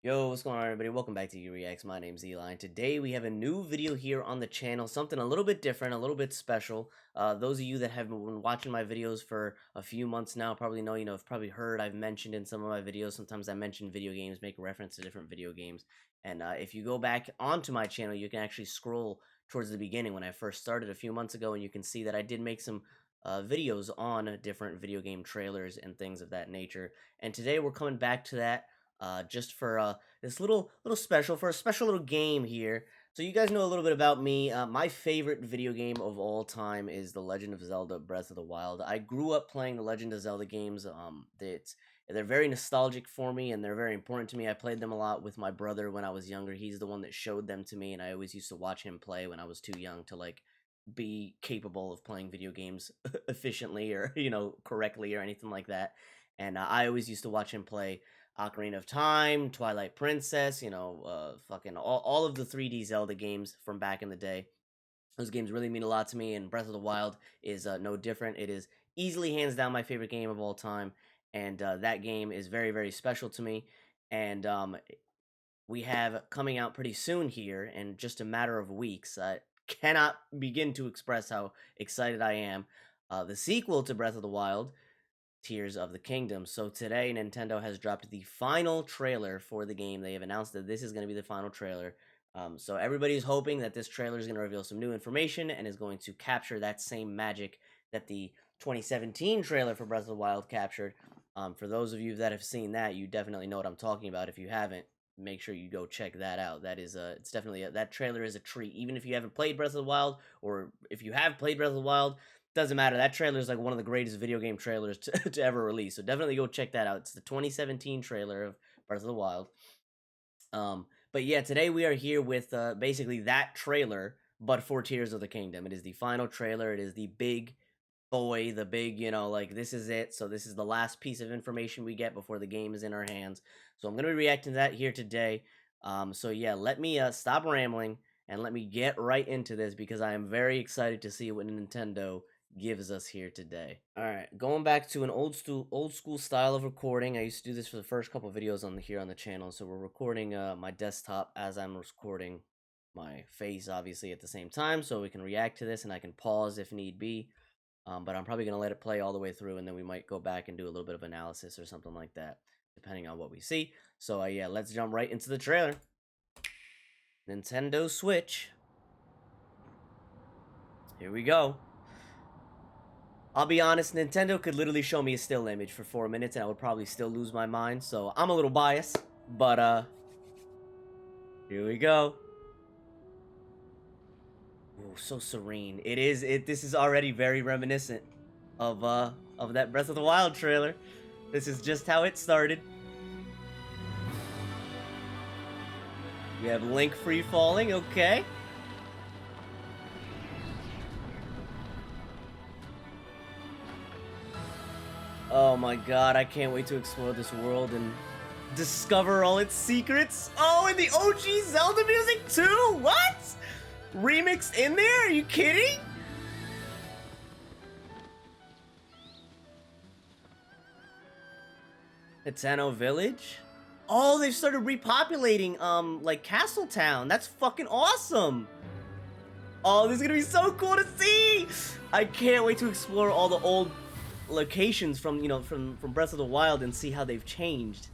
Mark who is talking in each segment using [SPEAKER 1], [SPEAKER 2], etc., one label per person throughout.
[SPEAKER 1] Yo, what's going on, everybody? Welcome back to Reacts. My name's Eli, and today we have a new video here on the channel, something a little bit different, a little bit special. Those of you that have been watching my videos for a few months now probably know, have probably heard I've mentioned in some of my videos, sometimes I mention video games, make reference to different video games, and if you go back onto my channel, you can actually scroll towards the beginning when I first started a few months ago, and you can see that I did make some videos on different video game trailers and things of that nature, and today we're coming back to that just for this little special for a special little game here. So you guys know a little bit about me. My favorite video game of all time is The Legend of Zelda: Breath of the Wild. I grew up playing the Legend of Zelda games. They're very nostalgic for me and they're very important to me. I played them a lot with my brother when I was younger. He's the one that showed them to me, and I always used to watch him play when I was too young to be capable of playing video games efficiently or correctly or anything like that. And I always used to watch him play Ocarina of Time, Twilight Princess, fucking all of the 3D Zelda games from back in the day. Those games really mean a lot to me, and Breath of the Wild is no different. It is easily hands down my favorite game of all time, and that game is very, very special to me. And we have coming out pretty soon here in just a matter of weeks. I cannot begin to express how excited I am. The sequel to Breath of the Wild, Tears of the Kingdom. So today, Nintendo has dropped the final trailer for the game. They have announced that this is going to be the final trailer. So everybody's hoping that this trailer is going to reveal some new information and is going to capture that same magic that the 2017 trailer for Breath of the Wild captured. For those of you that have seen that, you definitely know what I'm talking about. If you haven't, make sure you go check that out. That is it's definitely that trailer is a treat. Even if you haven't played Breath of the Wild, or if you have played Breath of the Wild, doesn't matter. That trailer is like one of the greatest video game trailers to ever release. So definitely go check that out. It's the 2017 trailer of Breath of the Wild. But yeah, today we are here with basically that trailer, but for Tears of the Kingdom. It is the final trailer. It is the big boy, the big, this is it. So this is the last piece of information we get before the game is in our hands. So I'm going to be reacting to that here today. So yeah, let me stop rambling and let me get right into this because I am very excited to see what Nintendo gives us here today. All right, going back to an old school style of recording. I used to do this for the first couple videos here on the channel. So we're recording my desktop as I'm recording my face, obviously at the same time, so we can react to this and I can pause if need be. But I'm probably gonna let it play all the way through, and then we might go back and do a little bit of analysis or something like that, depending on what we see. So yeah, let's jump right into the trailer. Nintendo Switch. Here we go. I'll be honest, Nintendo could literally show me a still image for 4 minutes and I would probably still lose my mind, so I'm a little biased, but here we go. Oh, so serene. This is already very reminiscent of that Breath of the Wild trailer. This is just how it started. We have Link free falling, okay. Oh my god, I can't wait to explore this world and discover all its secrets. Oh, and the OG Zelda music too? What? Remixed in there? Are you kidding? Hateno Village? Oh, they've started repopulating, like Castletown. That's fucking awesome. Oh, this is gonna be so cool to see. I can't wait to explore all the old locations from Breath of the Wild and see how they've changed.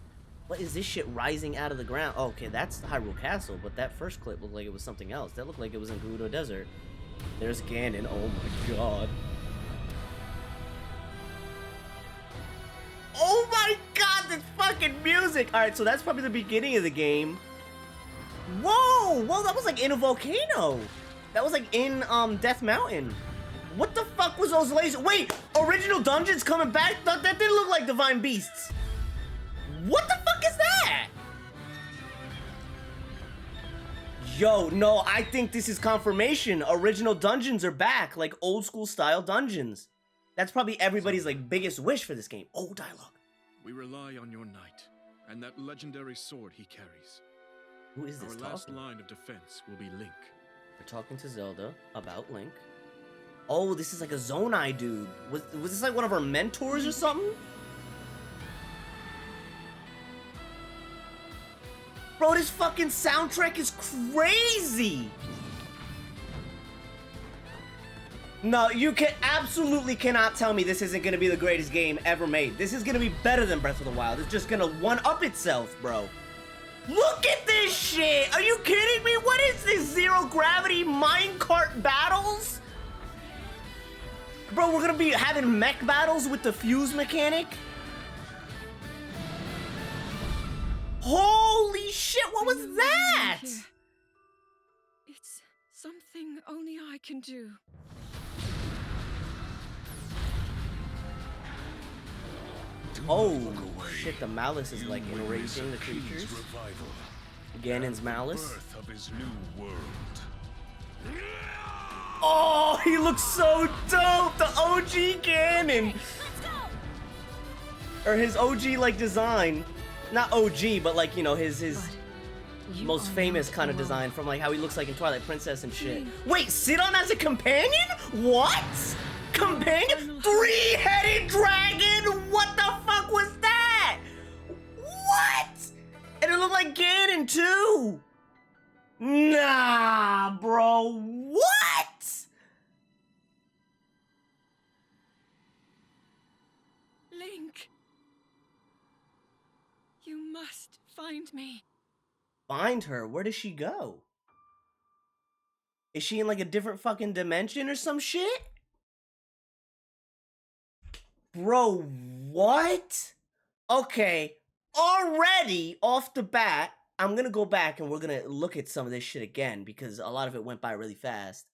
[SPEAKER 1] What is this shit rising out of the ground? Oh, okay, that's Hyrule Castle, but that first clip looked like it was something else. That looked like it was in Gerudo Desert. There's Ganon. Oh my god. Oh my god, this fucking music! Alright, so that's probably the beginning of the game. Whoa! Whoa, that was like in a volcano! That was like in Death Mountain. What the fuck was those lasers? Wait, original dungeons coming back? That didn't look like Divine Beasts. What the fuck is that? Yo, no, I think this is confirmation. Original dungeons are back, like old school style dungeons. That's probably everybody's like biggest wish for this game. Oh, dialogue.
[SPEAKER 2] We rely on your knight and that legendary sword he carries.
[SPEAKER 1] Who is this
[SPEAKER 2] talking? Our last line of defense will be Link.
[SPEAKER 1] We're talking to Zelda about Link. Oh, this is like a Zonai dude. Was this like one of our mentors or something? Bro, this fucking soundtrack is crazy! No, you absolutely cannot tell me this isn't gonna be the greatest game ever made. This is gonna be better than Breath of the Wild. It's just gonna one-up itself, bro. Look at this shit! Are you kidding me? What is this? Zero gravity minecart battles? Bro, we're gonna be having mech battles with the fuse mechanic? Holy shit, what was that?
[SPEAKER 3] It's something only I can do.
[SPEAKER 1] Oh, shit, the malice is like enraging the creatures. Ganon's malice.
[SPEAKER 2] Birth of his new world.
[SPEAKER 1] Oh, he looks so dope! The OG Ganon! Or his OG, like, design. Not OG, but, like, you know, his most famous kind of design from, like, how he looks like in Twilight Princess and shit. Wait, Sidon as a companion? What? Companion? Three-headed dragon? What the fuck was that? What? And it looked like Ganon, too! Nah, bro, what?
[SPEAKER 3] Link, you must find me.
[SPEAKER 1] Find her? Where does she go? Is she in like a different fucking dimension or some shit? Bro, what? Okay, already off the bat, I'm gonna go back and we're gonna look at some of this shit again because a lot of it went by really fast.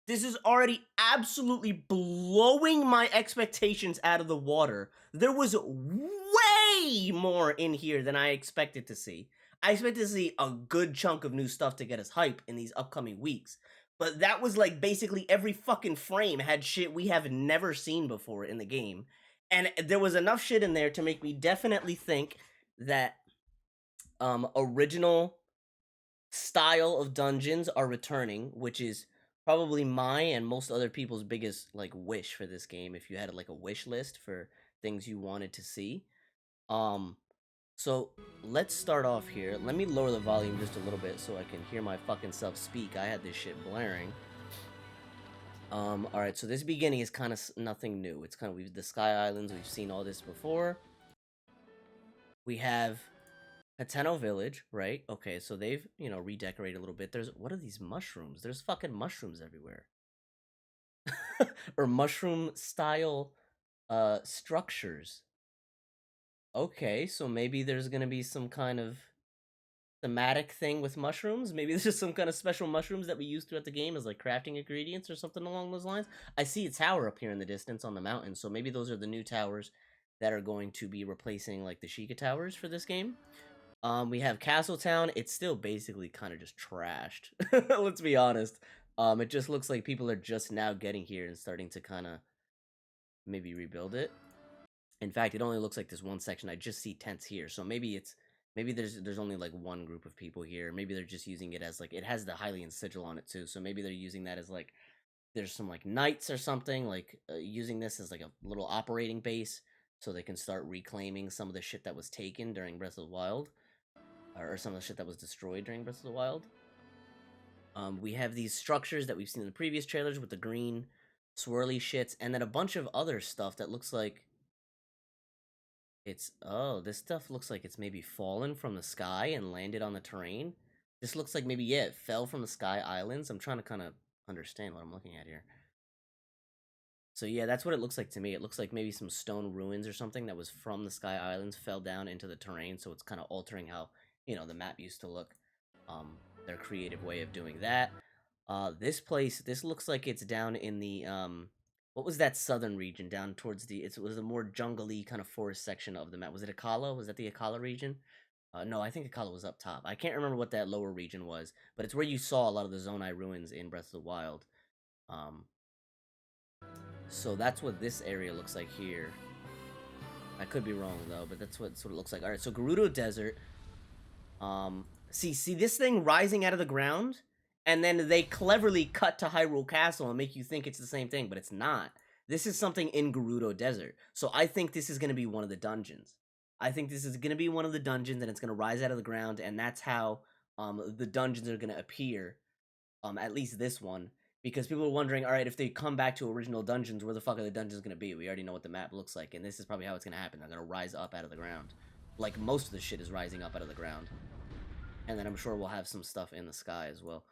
[SPEAKER 1] This is already absolutely blowing my expectations out of the water. There was way more in here than I expected to see. I expected to see a good chunk of new stuff to get us hype in these upcoming weeks. But that was like basically every fucking frame had shit we have never seen before in the game. And there was enough shit in there to make me definitely think that original style of dungeons are returning, which is probably my and most other people's biggest like wish for this game. If you had like a wish list for things you wanted to see, so let's start off here. Let me lower the volume just a little bit so I can hear my fucking self speak. I had this shit blaring. All right, so this beginning is kind of nothing new. It's kind of the Sky Islands. We've seen all this before. We have Hateno Village, right? Okay, so they've, you know, redecorated a little bit. What are these mushrooms? There's fucking mushrooms everywhere. Or mushroom style structures. Okay, so maybe there's gonna be some kind of thematic thing with mushrooms. Maybe there's just some kind of special mushrooms that we use throughout the game as like crafting ingredients or something along those lines. I see a tower up here in the distance on the mountain, so maybe those are the new towers that are going to be replacing like the Sheikah towers for this game. We have Castletown. It's still basically kind of just trashed. Let's be honest. It just looks like people are just now getting here and starting to kind of maybe rebuild it. In fact, it only looks like this one section. I just see tents here, so maybe there's only like one group of people here. Maybe they're just using it as like, it has the Hylian sigil on it too, so maybe they're using that as like, there's some like knights or something, like using this as like a little operating base so they can start reclaiming some of the shit that was taken during Breath of the Wild, or some of the shit that was destroyed during Breath of the Wild. We have these structures that we've seen in the previous trailers with the green swirly shits, and then a bunch of other stuff that looks like this stuff looks like it's maybe fallen from the sky and landed on the terrain. This looks like maybe, yeah, it fell from the Sky Islands. I'm trying to kind of understand what I'm looking at here. So yeah, that's what it looks like to me. It looks like maybe some stone ruins or something that was from the Sky Islands fell down into the terrain, so it's kind of altering how, you know, the map used to look. Their creative way of doing that. This looks like it's down in the, what was that southern region down towards it was a more jungly kind of forest section of the map. Was it Akkala? Was that the Akkala region? No, I think Akkala was up top. I can't remember what that lower region was, but it's where you saw a lot of the Zonai ruins in Breath of the Wild. So that's what this area looks like here. I could be wrong though, but that's what it looks like. All right, so Gerudo Desert. See this thing rising out of the ground? And then they cleverly cut to Hyrule Castle and make you think it's the same thing, but it's not. This is something in Gerudo Desert. So I think this is going to be one of the dungeons. I think this is gonna be one of the dungeons, and it's gonna rise out of the ground, and that's how the dungeons are gonna appear. At least this one, because people are wondering, all right, if they come back to original dungeons, where the fuck are the dungeons gonna be? We already know what the map looks like, and this is probably how it's gonna happen. They're gonna rise up out of the ground, like most of the shit is rising up out of the ground, and then I'm sure we'll have some stuff in the sky as well.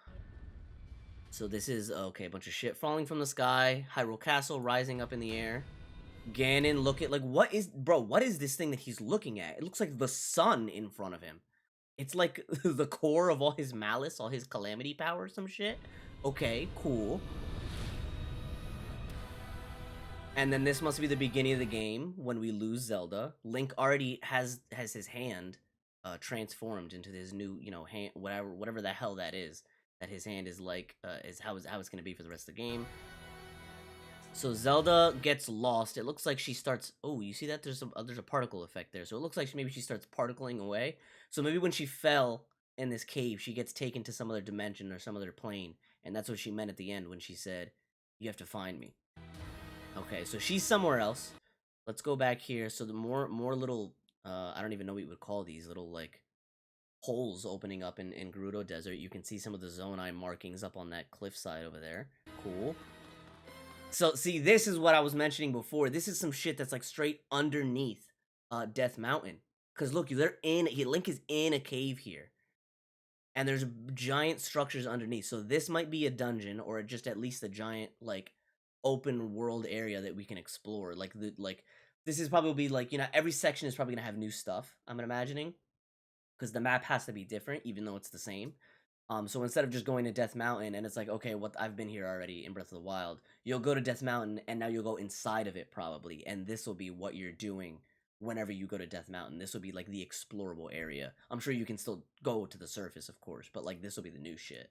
[SPEAKER 1] So this is okay, a bunch of shit falling from the sky. Hyrule Castle rising up in the air. Ganon looking like, what is, bro? What is this thing that he's looking at? It looks like the sun in front of him. It's like the core of all his malice, all his calamity power, some shit. Okay, cool. And then this must be the beginning of the game when we lose Zelda. Link already has his hand transformed into this new, you know, hand, whatever the hell that is. That his hand is like, is how it's gonna be for the rest of the game. So Zelda gets lost. It looks like she starts. Oh, you see that? There's a particle effect there. So it looks like maybe she starts particling away. So maybe when she fell in this cave, she gets taken to some other dimension or some other plane, and that's what she meant at the end when she said, "You have to find me." Okay, so she's somewhere else. Let's go back here. So the more little, I don't even know what you would call these little like holes opening up in Gerudo Desert. You can see some of the Zonai markings up on that cliffside over there. Cool. So, see, this is what I was mentioning before. This is some shit that's, like, straight underneath Death Mountain. Because, look, Link is in a cave here. And there's giant structures underneath. So this might be a dungeon, or just at least a giant, like, open world area that we can explore. This is probably, like, you know, every section is probably going to have new stuff, I'm imagining. Because the map has to be different, even though it's the same. So instead of just going to Death Mountain and it's like, okay, I've been here already in Breath of the Wild, you'll go to Death Mountain and now you'll go inside of it probably, and this will be what you're doing whenever you go to Death Mountain. This will be like the explorable area. I'm sure you can still go to the surface, of course, but like this will be the new shit.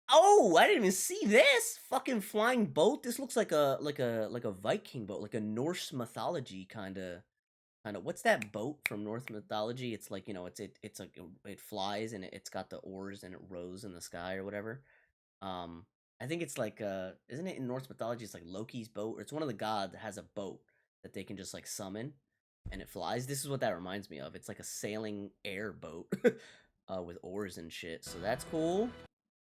[SPEAKER 1] Oh, I didn't even see this fucking flying boat. This looks like a Viking boat, like a Norse mythology kind of. What's that boat from Norse mythology? It's like, you know, it's like it flies and it's got the oars and it rows in the sky or whatever. I think it's like isn't it in Norse mythology? It's like Loki's boat, or it's one of the gods that has a boat that they can just like summon and it flies. This is what that reminds me of. It's like a sailing air boat with oars and shit. So that's cool.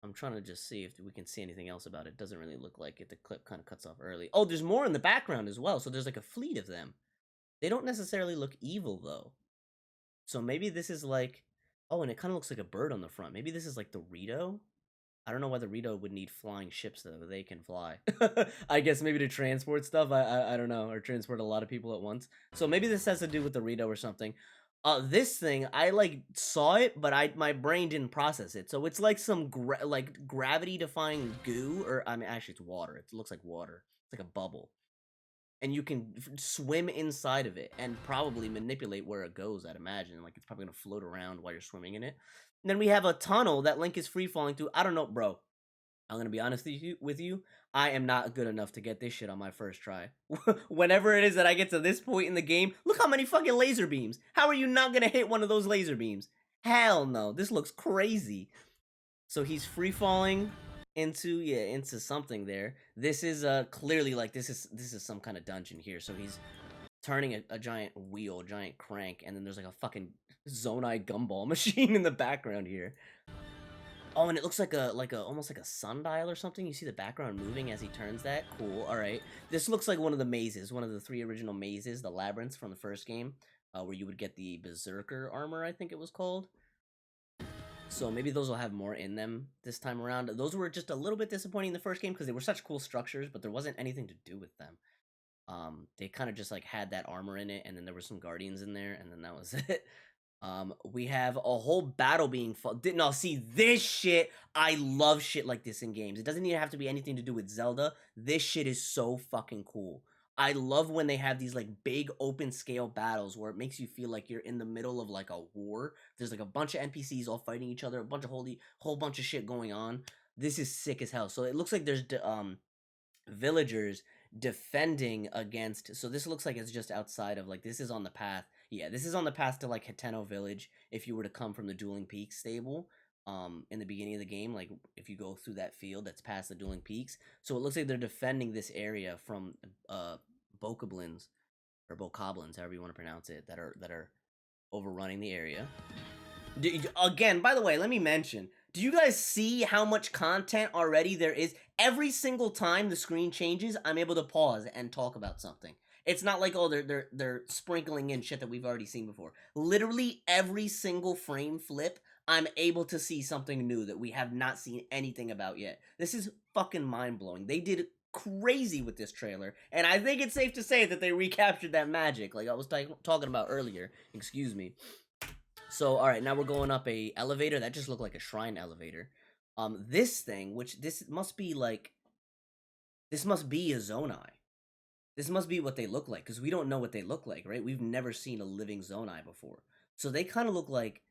[SPEAKER 1] I'm trying to just see if we can see anything else about it. Doesn't really look like it. The clip kind of cuts off early. Oh, there's more in the background as well. So there's like a fleet of them. They don't necessarily look evil, though. So maybe this is like... Oh, and it kind of looks like a bird on the front. Maybe this is like the Rito? I don't know why the Rito would need flying ships, though. They can fly. I guess maybe to transport stuff? I don't know. Or transport a lot of people at once. So maybe this has to do with the Rito or something. This thing, I, like, saw it, but my brain didn't process it. So it's like some, gravity-defying goo. Or, I mean, actually, it's water. It looks like water. It's like a bubble. And you can swim inside of it and probably manipulate where it goes, I'd imagine. Like, it's probably going to float around while you're swimming in it. And then we have a tunnel that Link is free-falling through. I don't know, bro. I'm going to be honest with you. I am not good enough to get this shit on my first try. Whenever it is that I get to this point in the game, look how many fucking laser beams. How are you not going to hit one of those laser beams? Hell no. This looks crazy. So he's free-falling into something there. This is clearly like this is some kind of dungeon here. So he's turning a giant wheel, giant crank, and then there's like a fucking Zonai gumball machine in the background here. Oh, and it looks like almost like a sundial or something. You see the background moving as he turns that. Cool. All right. This looks like one of the mazes, one of the 3 original mazes, the labyrinths from the first game, where you would get the Berserker armor, I think it was called. So maybe those will have more in them this time around. Those were just a little bit disappointing in the first game because they were such cool structures, but there wasn't anything to do with them. They kind of just like had that armor in it, and then there were some guardians in there, and then that was it. We have a whole battle being fought. No, see, this shit, I love shit like this in games. It doesn't even have to be anything to do with Zelda. This shit is so fucking cool. I love when they have these like big open scale battles where it makes you feel like you're in the middle of like a war. There's like a bunch of NPCs all fighting each other, a bunch of whole bunch of shit going on. This is sick as hell. So it looks like there's villagers defending against. So this looks like it's just outside of like, this is on the path. Yeah, this is on the path to like Hateno Village if you were to come from the Dueling Peaks stable. In the beginning of the game, like if you go through that field that's past the Dueling Peaks. So it looks like they're defending this area from Bokoblins or bokoblins, however you want to pronounce it, that are overrunning the area. Again, by the way, let me mention, do you guys see how much content already there is? Every single time the screen changes, I'm able to pause and talk about something. It's not like, oh, they're sprinkling in shit that we've already seen before. Literally every single frame flip, I'm able to see something new that we have not seen anything about yet. This is fucking mind-blowing. They did crazy with this trailer, and I think it's safe to say that they recaptured that magic, like I was talking about earlier. Excuse me. So, all right, now we're going up a elevator that just looked like a shrine elevator. This thing, which this must be a Zonai. This must be what they look like, because we don't know what they look like, right? We've never seen a living Zonai before, so they kind of look like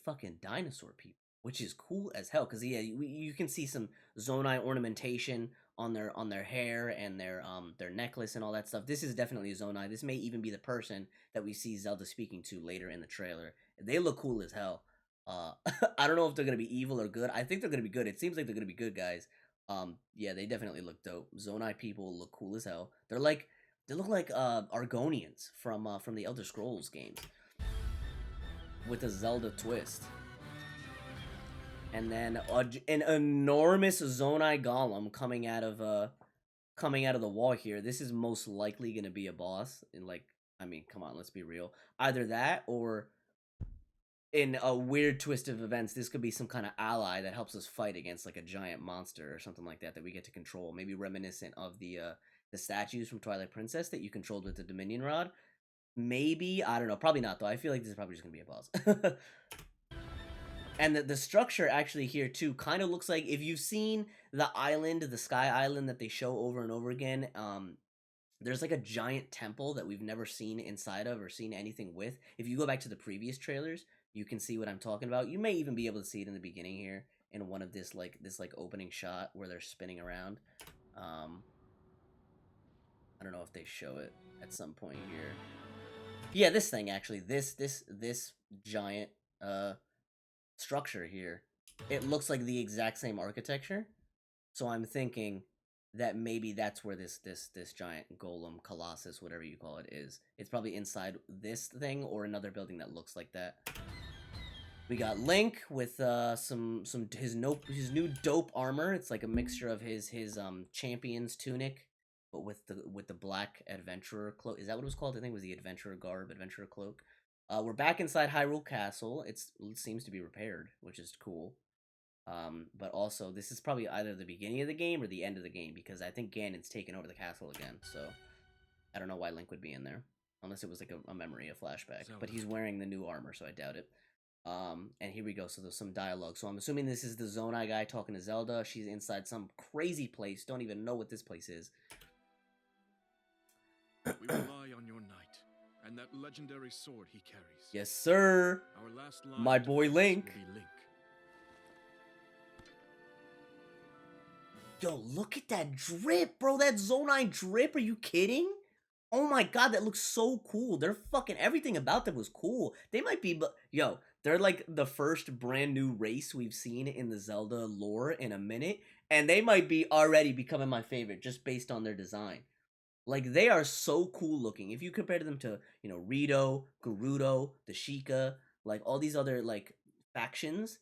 [SPEAKER 1] fucking dinosaur people, which is cool as hell. Because yeah, you can see some Zonai ornamentation on their hair and their necklace and all that stuff. This is definitely a Zonai. This may even be the person that we see Zelda speaking to later in the trailer. They look cool as hell. I don't know if they're gonna be evil or good. I think they're gonna be good. It seems like they're gonna be good guys. Yeah, they definitely look dope. Zonai people look cool as hell. They look like Argonians from the Elder Scrolls games with a Zelda twist. And then an enormous Zonai golem coming out of the wall here. This is most likely gonna be a boss. And like, I mean, come on, let's be real. Either that, or in a weird twist of events, this could be some kind of ally that helps us fight against like a giant monster or something like that we get to control. Maybe reminiscent of the statues from Twilight Princess that you controlled with the Dominion Rod. Maybe, I don't know. Probably not though. I feel like this is probably just gonna be a boss. And the structure actually here too kind of looks like, if you've seen the island, the Sky Island that they show over and over again, there's like a giant temple that we've never seen inside of or seen anything with. If you go back to the previous trailers, you can see what I'm talking about. You may even be able to see it in the beginning here in one of this opening shot where they're spinning around. I don't know if they show it at some point here. Yeah, this thing actually, this giant structure here, it looks like the exact same architecture. So I'm thinking that maybe that's where this giant golem, colossus, whatever you call it, is. It's probably inside this thing or another building that looks like that. We got Link with his new dope armor. It's like a mixture of his champion's tunic, but with the black adventurer cloak. Is that what it was called? I think it was the adventurer garb, adventurer cloak. We're back inside Hyrule Castle. It seems to be repaired, which is cool. But also, this is probably either the beginning of the game or the end of the game, because I think Ganon's taken over the castle again, so I don't know why Link would be in there. Unless it was like a memory, a flashback. But he's wearing the new armor, so I doubt it. And here we go, so there's some dialogue. So I'm assuming this is the Zonai guy talking to Zelda. She's inside some crazy place. Don't even know what this place is.
[SPEAKER 2] We rely on your knight and that legendary sword he carries.
[SPEAKER 1] Yes, sir.
[SPEAKER 2] Our last line
[SPEAKER 1] My
[SPEAKER 2] of
[SPEAKER 1] boy
[SPEAKER 2] defense
[SPEAKER 1] Link.
[SPEAKER 2] will be Link.
[SPEAKER 1] Yo, look at that drip, bro. That Zonai drip. Are you kidding? Oh my god, that looks so cool. They're fucking, everything about them was cool. They might be, but yo, they're like the first brand new race we've seen in the Zelda lore in a minute, and they might be already becoming my favorite just based on their design. Like, they are so cool looking. If you compare them to, you know, Rito, Gerudo, the Sheikah, like all these other like factions,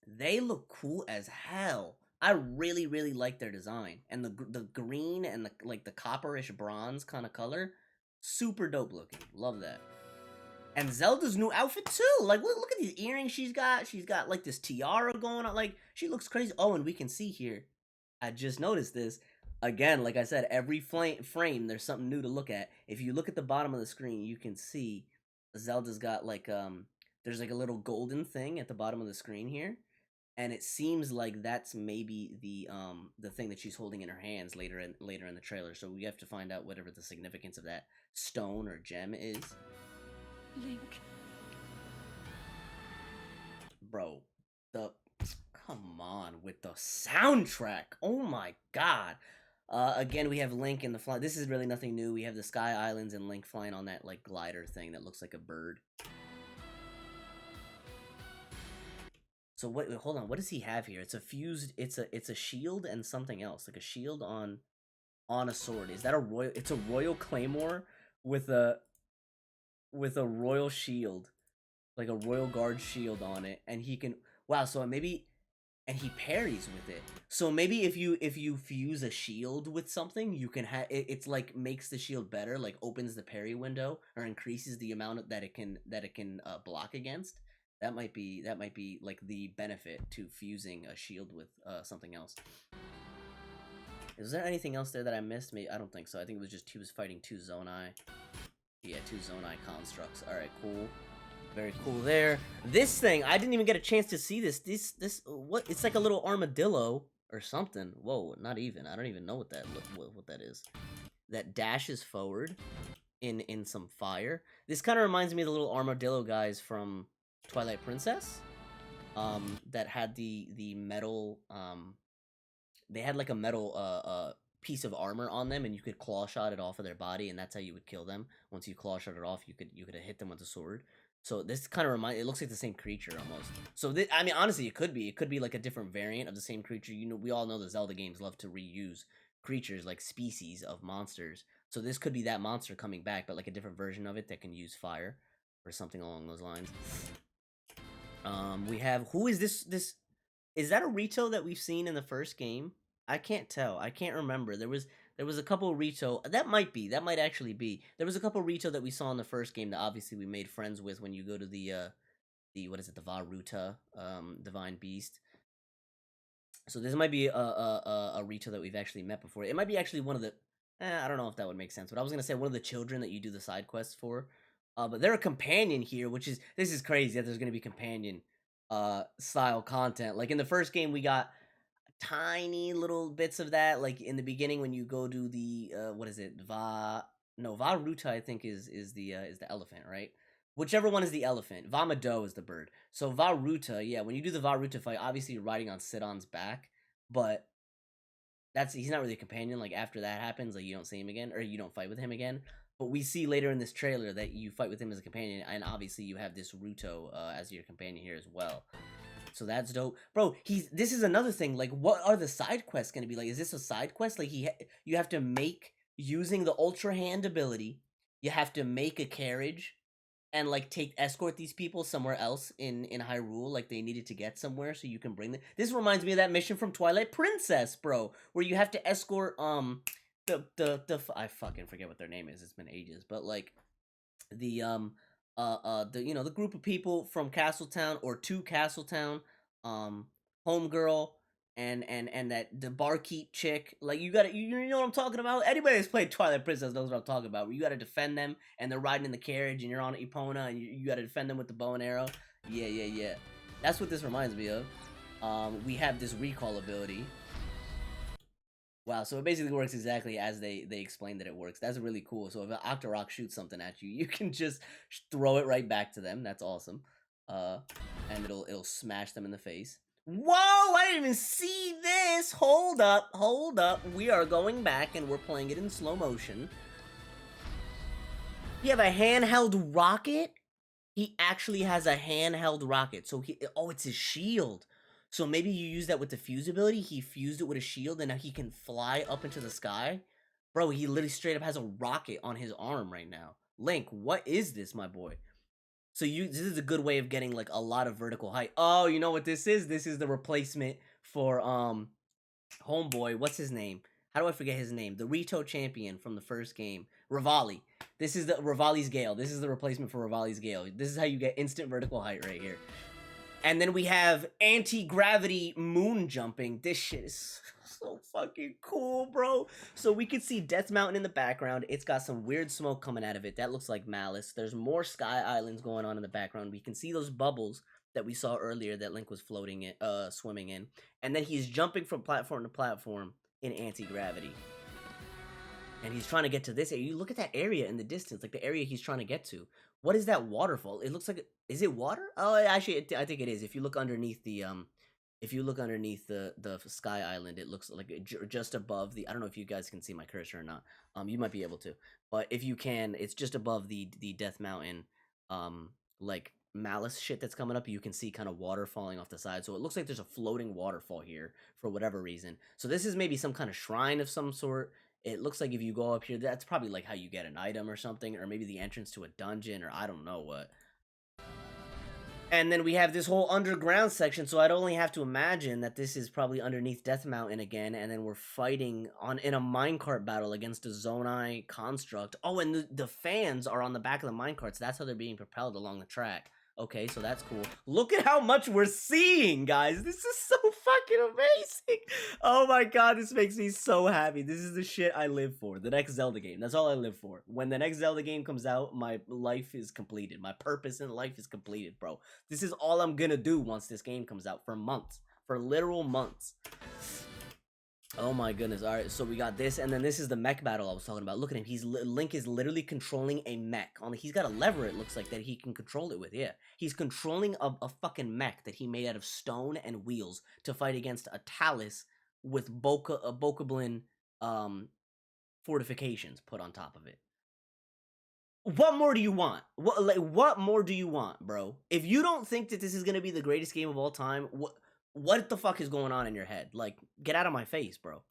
[SPEAKER 1] they look cool as hell. I really, really like their design, and the green and the copperish bronze kind of color, super dope looking. Love that. And Zelda's new outfit too. Like, look at these earrings she's got. She's got like this tiara going on. Like, she looks crazy. Oh, and we can see here, I just noticed this again. Like I said, every frame there's something new to look at. If you look at the bottom of the screen, you can see Zelda's got like there's like a little golden thing at the bottom of the screen here. And it seems like that's maybe the thing that she's holding in her hands later in the trailer. So we have to find out whatever the significance of that stone or gem is.
[SPEAKER 3] Link.
[SPEAKER 1] Bro, come on with the soundtrack. Oh my god. Again, we have Link in the fly. This is really nothing new. We have the Sky Islands and Link flying on that like glider thing that looks like a bird. So wait, hold on. What does he have here? It's a fused. It's a shield and something else, like a shield on a sword. Is that a royal? It's a royal claymore with a royal shield, like a royal guard shield on it, and he can wow. So maybe and he parries with it. So maybe if you fuse a shield with something, you can have it's like makes the shield better, like opens the parry window or increases the amount that it can block against. That might be like the benefit to fusing a shield with something else. Is there anything else there that I missed? Maybe I don't think so. I think it was just he was fighting two Zonai. Yeah, two Zonai constructs. All right, cool. Very cool there. This thing, I didn't even get a chance to see this. This what? It's like a little armadillo or something. Whoa, not even. I don't even know what that what that is. That dashes forward in some fire. This kind of reminds me of the little armadillo guys from Twilight Princess. That had the metal they had like a metal piece of armor on them, and you could claw shot it off of their body, and that's how you would kill them. Once you claw shot it off, you could hit them with a sword. So this kind of it looks like the same creature almost. So I mean, honestly, it could be like a different variant of the same creature. You know, we all know the Zelda games love to reuse creatures like species of monsters. So this could be that monster coming back, but like a different version of it that can use fire or something along those lines. We have who is this is that a Rito that we've seen in the first game? I can't tell. I can't remember. There was a couple Rito. That might actually be. There was a couple Rito that we saw in the first game that obviously we made friends with when you go to the what is it, the Vah Ruta divine beast. So this might be a Rito that we've actually met before. It might be actually one of the I don't know if that would make sense, but I was gonna say one of the children that you do the side quests for. But they're a companion here, which is this is crazy that there's gonna be companion style content. Like in the first game, we got tiny little bits of that. Like in the beginning, when you go to the what is it, Vah Ruta, I think is the elephant, right? Whichever one is the elephant. Vah Medoh is the bird. So Vah Ruta, yeah, when you do the Vah Ruta fight, obviously you're riding on Sidon's back, but he's not really a companion. Like after that happens, like you don't see him again, or you don't fight with him again. But we see later in this trailer that you fight with him as a companion, and obviously you have this Ruto as your companion here as well. So that's dope, bro. This is another thing. Like, what are the side quests gonna be like? Is this a side quest? Like, you have to make using the Ultra Hand ability. You have to make a carriage and like escort these people somewhere else in Hyrule, like they needed to get somewhere, so you can bring them. This reminds me of that mission from Twilight Princess, bro, where you have to escort the I fucking forget what their name is. It's been ages, but like the the group of people from Castletown or to Castletown, homegirl and that the barkeep chick. Like you gotta you know what I'm talking about. Anybody that's played Twilight Princess knows what I'm talking about. Where you gotta defend them and they're riding in the carriage and you're on Epona and you gotta defend them with the bow and arrow. Yeah. That's what this reminds me of. We have this recall ability. Wow, so it basically works exactly as they explained that it works. That's really cool. So if Octorok shoots something at you, you can just throw it right back to them. That's awesome. And it'll smash them in the face. Whoa, I didn't even see this. Hold up. We are going back and we're playing it in slow motion. You have a handheld rocket? He actually has a handheld rocket. So it's his shield. So maybe you use that with the fuse ability. He fused it with a shield, and now he can fly up into the sky. Bro, he literally straight up has a rocket on his arm right now. Link, what is this, my boy? So this is a good way of getting like a lot of vertical height. Oh, you know what this is? This is the replacement for homeboy. What's his name? How do I forget his name? The Rito champion from the first game, Revali. This is the Revali's Gale. This is the replacement for Revali's Gale. This is how you get instant vertical height right here. And then we have anti-gravity moon jumping. This shit is so fucking cool, bro. So we can see Death Mountain in the background. It's got some weird smoke coming out of it. That looks like Malice. There's more sky islands going on in the background. We can see those bubbles that we saw earlier that Link was floating in, swimming in. And then he's jumping from platform to platform in anti-gravity. And he's trying to get to this area. You look at that area in the distance, like the area he's trying to get to. What is that waterfall? It looks like is it water? Oh, actually, I think it is. If you look underneath the the Sky Island, it looks like just above the. I don't know if you guys can see my cursor or not. You might be able to, but if you can, it's just above the Death Mountain, like Malice shit that's coming up. You can see kind of water falling off the side, so it looks like there's a floating waterfall here for whatever reason. So this is maybe some kind of shrine of some sort. It looks like if you go up here, that's probably like how you get an item or something, or maybe the entrance to a dungeon, or I don't know what. And then we have this whole underground section, so I'd only have to imagine that this is probably underneath Death Mountain again, and then we're fighting in a minecart battle against a Zonai construct. Oh, and the fans are on the back of the minecarts. That's how they're being propelled along the track. Okay, so that's cool. Look at how much we're seeing, guys. This is so fucking amazing. Oh my god, this makes me so happy. This is the shit I live for. The next Zelda game. That's all I live for. When the next Zelda game comes out, my life is completed. My purpose in life is completed, bro. This is all I'm gonna do once this game comes out for months. For literal months. Oh my goodness. All right, so we got this, and then this is the mech battle I was talking about. Look at him. Link is literally controlling a mech. He's got a lever, it looks like, that he can control it with. Yeah, he's controlling a fucking mech that he made out of stone and wheels to fight against a Talus with Bokoblin fortifications put on top of it. What more do you want? What more do you want, bro? If you don't think that this is gonna be the greatest game of all time, what the fuck is going on in your head? Like, get out of my face, bro.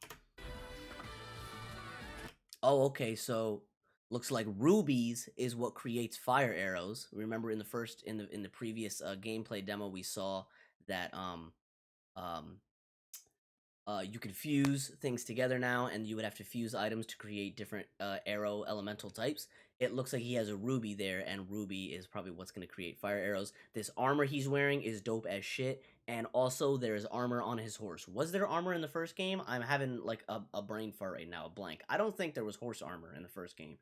[SPEAKER 1] Oh, okay, so looks like rubies is what creates fire arrows. Remember in the previous gameplay demo we saw that you could fuse things together now, and you would have to fuse items to create different arrow elemental types. It looks like he has a ruby there, and ruby is probably what's going to create fire arrows. This armor he's wearing is dope as shit, and also there's armor on his horse. Was there armor in the first game? I'm having like a brain fart right now, a blank. I don't think there was horse armor in the first game.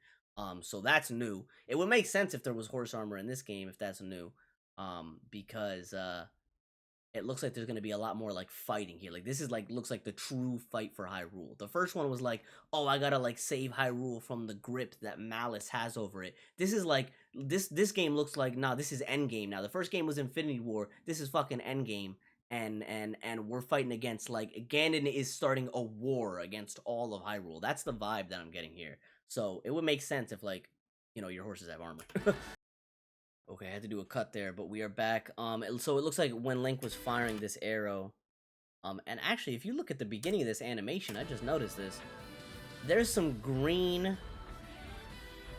[SPEAKER 1] So that's new. It would make sense if there was horse armor in this game, if that's new. Because it looks like there's going to be a lot more like fighting here. Like this is like looks like the true fight for Hyrule. The first one was like, oh, I gotta like save Hyrule from the grip that Malice has over it. This is like this game looks like, nah, this is Endgame now. The first game was Infinity War. This is fucking Endgame, and we're fighting against, like, Ganon is starting a war against all of Hyrule. That's the vibe that I'm getting here. So it would make sense if, like, you know, your horses have armor. Okay, I had to do a cut there, but we are back. So it looks like when Link was firing this arrow, and actually, if you look at the beginning of this animation, I just noticed this. There's some green,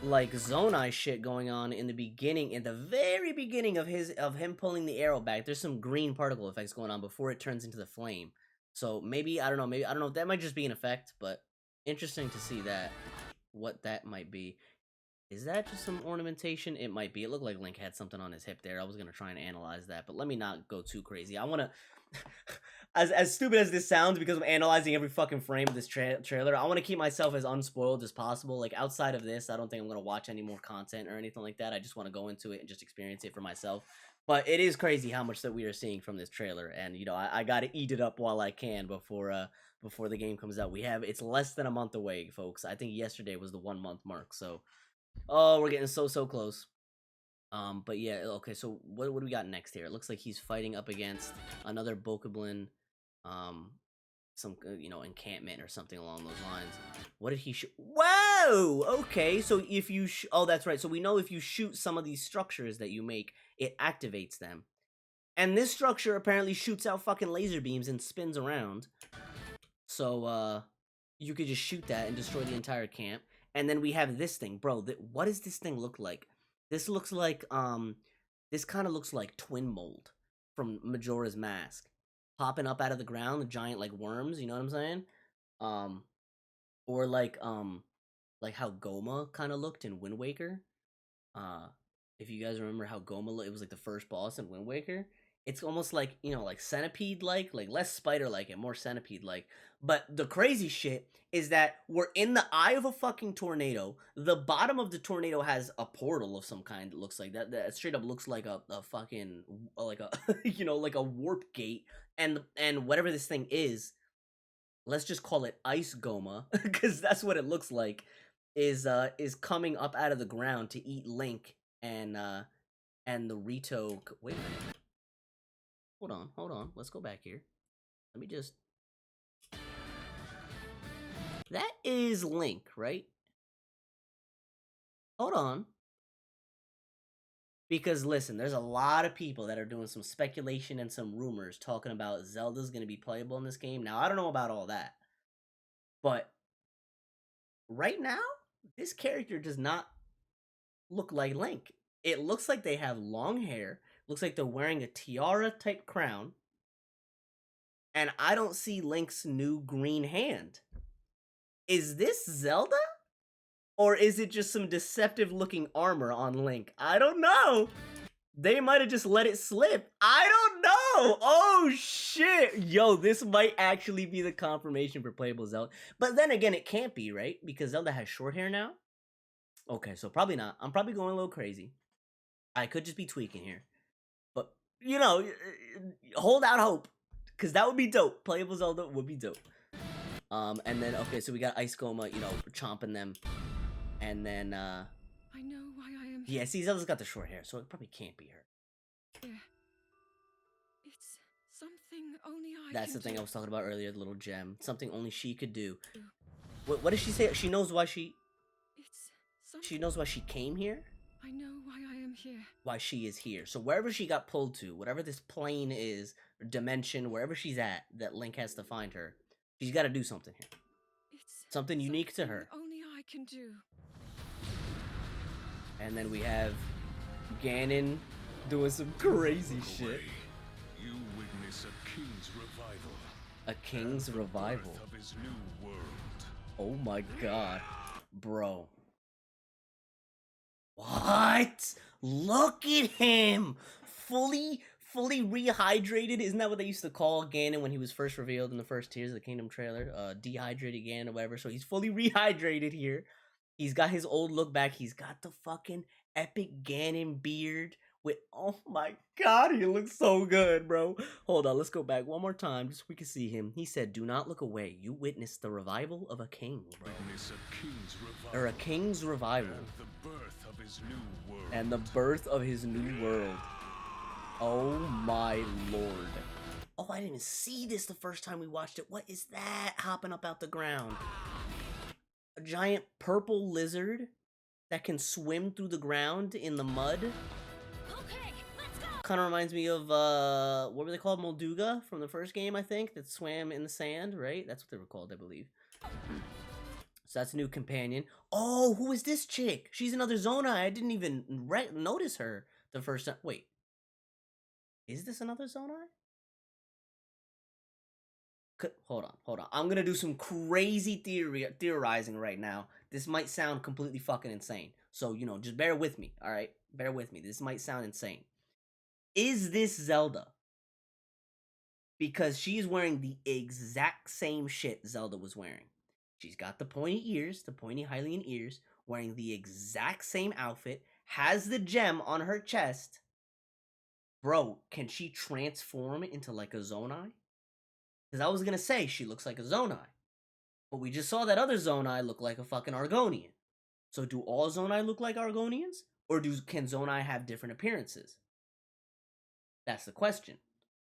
[SPEAKER 1] like, Zonai shit going on in the beginning, in the very beginning of him pulling the arrow back. There's some green particle effects going on before it turns into the flame. So maybe, I don't know, that might just be an effect, but interesting to see that, what that might be. Is that just some ornamentation? It might be. It looked like Link had something on his hip there. I was going to try and analyze that, but let me not go too crazy. I want to... as stupid as this sounds, because I'm analyzing every fucking frame of this trailer, I want to keep myself as unspoiled as possible. Like, outside of this, I don't think I'm going to watch any more content or anything like that. I just want to go into it and just experience it for myself. But it is crazy how much that we are seeing from this trailer, and, you know, I got to eat it up while I can before the game comes out. It's less than a month away, folks. I think yesterday was the 1 month mark, so... Oh, we're getting so close. But yeah, okay, so what do we got next here? It looks like he's fighting up against another Bokoblin, some, you know, encampment or something along those lines. What did he shoot? Whoa! Okay, so if you... oh, that's right. So we know if you shoot some of these structures that you make, it activates them. And this structure apparently shoots out fucking laser beams and spins around. So, you could just shoot that and destroy the entire camp. And then we have this thing, bro. What does this thing look like? This looks like, this kind of looks like Twin Mold from Majora's Mask. Popping up out of the ground, the giant, like, worms, you know what I'm saying? Or like how Goma kind of looked in Wind Waker. If you guys remember how Goma, it was like the first boss in Wind Waker. It's almost like, you know, like centipede-like, like less spider-like and more centipede-like. But the crazy shit is that we're in the eye of a fucking tornado. The bottom of the tornado has a portal of some kind. It looks like that straight up looks like a fucking, like a, you know, like a warp gate. And whatever this thing is, let's just call it Ice Goma, because that's what it looks like, is coming up out of the ground to eat Link and the Rito. Wait a minute. Hold on. Let's go back here. Let me just... That is Link, right? Hold on. Because, listen, there's a lot of people that are doing some speculation and some rumors talking about Zelda's going to be playable in this game. Now, I don't know about all that. But right now, this character does not look like Link. It looks like they have long hair. Looks like they're wearing a tiara type crown. And I don't see Link's new green hand. Is this Zelda? Or is it just some deceptive looking armor on Link? I don't know. They might have just let it slip. I don't know. Oh shit. Yo, this might actually be the confirmation for playable Zelda. But then again, it can't be, right? Because Zelda has short hair now. Okay, so probably not. I'm probably going a little crazy. I could just be tweaking here. But, you know, hold out hope. Because that would be dope. Playable Zelda would be dope. And then, okay, so we got Ice Goma, you know, chomping them. And then,
[SPEAKER 3] I know why I am here.
[SPEAKER 1] yeah, see, Zelda's got the short hair, so it probably can't be her.
[SPEAKER 3] It's something only I
[SPEAKER 1] That's
[SPEAKER 3] can
[SPEAKER 1] the thing
[SPEAKER 3] do.
[SPEAKER 1] I was talking about earlier, the little gem. Something only she could do. What did she say? She knows why she knows why she came here?
[SPEAKER 3] I know why I am here.
[SPEAKER 1] Why she is here. So wherever she got pulled to, whatever this plane is, or dimension, wherever she's at, that Link has to find her, she's got to do something here.
[SPEAKER 3] It's
[SPEAKER 1] Something unique to her.
[SPEAKER 3] only I can do.
[SPEAKER 1] And then we have Ganon doing some crazy shit.
[SPEAKER 2] You witness a king's revival.
[SPEAKER 1] A king's revival.
[SPEAKER 2] Birth of his new world.
[SPEAKER 1] Oh my god. Bro. What? Look at him! Fully rehydrated. Isn't that what they used to call Ganon when he was first revealed in the first Tears of the Kingdom trailer? Dehydrated Ganon or whatever. So he's fully rehydrated here. He's got his old look back. He's got the fucking epic Ganon beard with, oh my god, he looks so good, bro. Hold on, let's go back one more time just so we can see him. He said, "Do not look away. You witnessed the revival of a king, bro."
[SPEAKER 2] Witness a king's revival.
[SPEAKER 1] Or a king's revival.
[SPEAKER 2] And the birth of his new world.
[SPEAKER 1] And the birth of his new world. Oh my lord. Oh, I didn't even see this the first time we watched it. What is that hopping up out the ground? A giant purple lizard that can swim through the ground in the mud.
[SPEAKER 3] Okay, let's go.
[SPEAKER 1] Kind of reminds me of, what were they called? Molduga from the first game, I think, that swam in the sand, right? That's what they were called, I believe. So that's a new companion. Oh, who is this chick? She's another Zonai. I didn't even notice her the first time. Wait. Is this another Zonai? Hold on. I'm gonna do some crazy theorizing right now. This might sound completely fucking insane. So, you know, just bear with me, alright? Bear with me. This might sound insane. Is this Zelda? Because she's wearing the exact same shit Zelda was wearing. She's got the pointy ears, the pointy Hylian ears, wearing the exact same outfit, has the gem on her chest. Bro, can she transform into like a Zonai? Because I was gonna say she looks like a Zonai. But we just saw that other Zonai look like a fucking Argonian. So do all Zonai look like Argonians? Or can Zonai have different appearances? That's the question.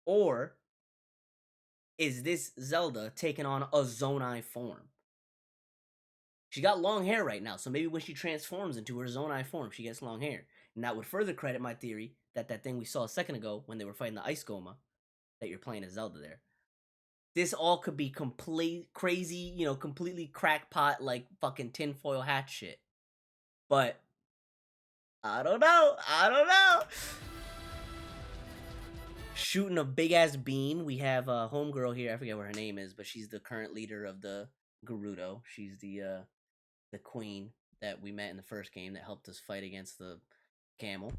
[SPEAKER 1] Or is this Zelda taking on a Zonai form? She got long hair right now, so maybe when she transforms into her Zonai form, she gets long hair. And that would further credit my theory that that thing we saw a second ago when they were fighting the Ice Goma, that you're playing as Zelda there. This all could be complete crazy, you know, completely crackpot, like fucking tinfoil hat shit. But I don't know. Shooting a big ass beam. We have a homegirl here. I forget what her name is, but she's the current leader of the Gerudo. She's the queen that we met in the first game that helped us fight against the camel.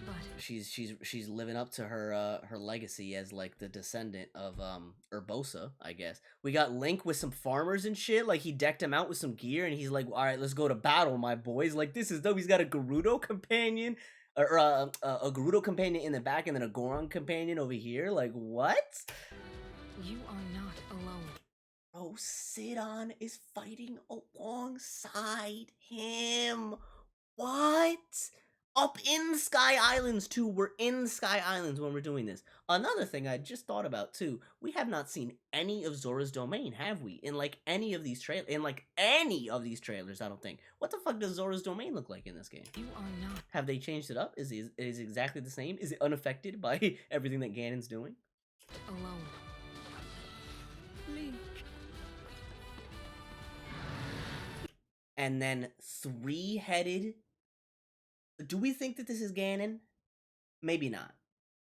[SPEAKER 3] But
[SPEAKER 1] She's living up to her her legacy as like the descendant of Urbosa, I guess. We got Link with some farmers and shit. Like he decked him out with some gear, and he's like, "All right, let's go to battle, my boys." Like this is dope. He's got a Gerudo companion, or a Gerudo companion in the back, and then a Goron companion over here. Like what?
[SPEAKER 3] you are not alone.
[SPEAKER 1] Bro, Sidon is fighting alongside him. What? Up in Sky Islands too. We're in Sky Islands when we're doing this. Another thing I just thought about too. We have not seen any of Zora's Domain, have we? In like any of these trailers, I don't think. What the fuck does Zora's Domain look like in this game?
[SPEAKER 3] You are not
[SPEAKER 1] Have they changed it up? Is it exactly the same? Is it unaffected by everything that Ganon's doing?
[SPEAKER 3] alone. Link,
[SPEAKER 1] and then three-headed. Do we think that this is Ganon? Maybe not.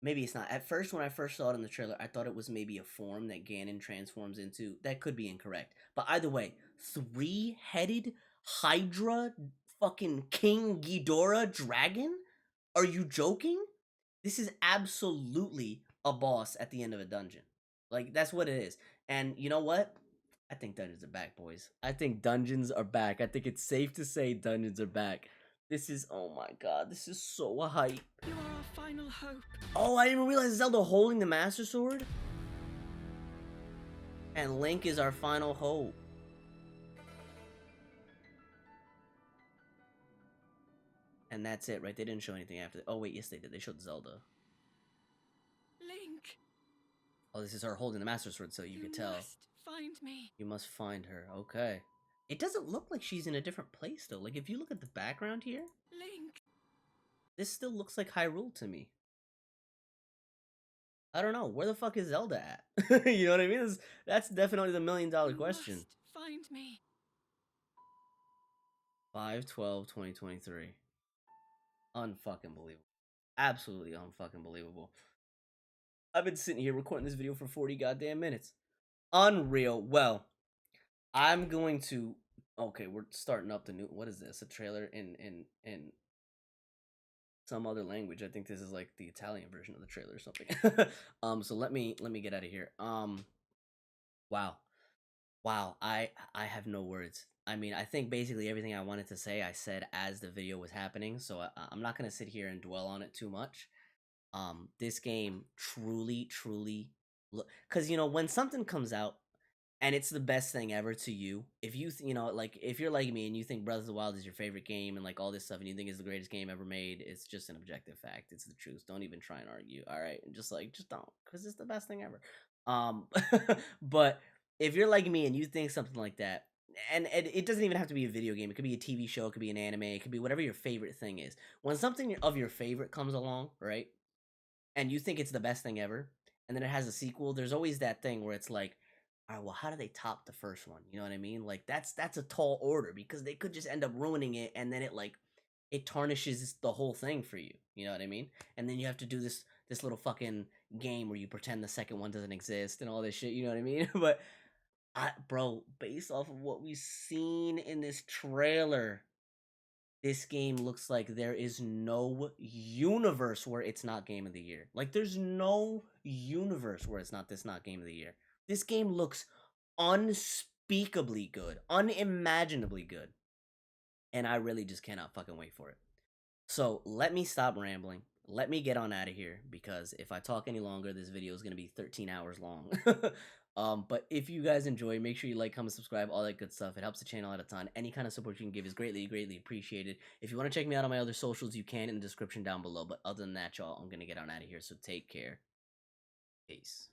[SPEAKER 1] Maybe it's not. At first, when I first saw it in the trailer, I thought it was maybe a form that Ganon transforms into. That could be incorrect. But either way, three-headed Hydra fucking King Ghidorah dragon? Are you joking? This is absolutely a boss at the end of a dungeon. Like, that's what it is. And you know what? I think dungeons are back, boys. I think dungeons are back. I think it's safe to say dungeons are back. This is, oh my god, this is so hype.
[SPEAKER 3] You are our final hope.
[SPEAKER 1] Oh, I didn't even realize Zelda holding the Master Sword. And Link is our final hope. And that's it, right? They didn't show anything after that. Oh, wait, yes, they did. They showed Zelda.
[SPEAKER 3] Link.
[SPEAKER 1] Oh, this is her holding the Master Sword, so you could tell.
[SPEAKER 3] Must find me.
[SPEAKER 1] You must find her. Okay. It doesn't look like she's in a different place, though. Like, if you look at the background here,
[SPEAKER 3] Link.
[SPEAKER 1] this still looks like Hyrule to me. I don't know. Where the fuck is Zelda at? You know what I mean? That's definitely the $1,000,000 question.
[SPEAKER 3] Must find me.
[SPEAKER 1] 5/12/2023. Unfucking believable. Absolutely unfucking believable. I've been sitting here recording this video for 40 goddamn minutes. Unreal. Well, I'm going to. Okay, we're starting up the new. What is this? A trailer in some other language. I think this is like the Italian version of the trailer or something. So let me get out of here. Wow. I have no words. I mean, I think basically everything I wanted to say I said as the video was happening, so I'm not gonna sit here and dwell on it too much. This game truly, because you know when something comes out and it's the best thing ever to you, if you you know like if you're like me and you think Breath of the Wild is your favorite game and like all this stuff and you think it's the greatest game ever made, it's just an objective fact. It's the truth. Don't even try and argue. All right, just don't, because it's the best thing ever. But if you're like me and you think something like that, and it doesn't even have to be a video game, it could be a TV show, it could be an anime, it could be whatever your favorite thing is. When something of your favorite comes along, right, and you think it's the best thing ever, and then it has a sequel, there's always that thing where it's like, all right, well, how do they top the first one? You know what I mean? Like that's a tall order, because they could just end up ruining it, and then it tarnishes the whole thing for you. You know what I mean? And then you have to do this little fucking game where you pretend the second one doesn't exist and all this shit. You know what I mean? But bro, based off of what we've seen in this trailer, this game looks like there is no universe where it's not Game of the Year. Like, there's no universe where it's not Game of the Year. This game looks unspeakably good, unimaginably good. And I really just cannot fucking wait for it. So let me stop rambling. Let me get on out of here, because if I talk any longer, this video is going to be 13 hours long. But if you guys enjoy, make sure you like, comment, subscribe, all that good stuff. It helps the channel out a ton. Any kind of support you can give is greatly appreciated. If you want to check me out on my other socials, you can in the description down below. But other than that, y'all, I'm going to get on out of here. So take care. Peace.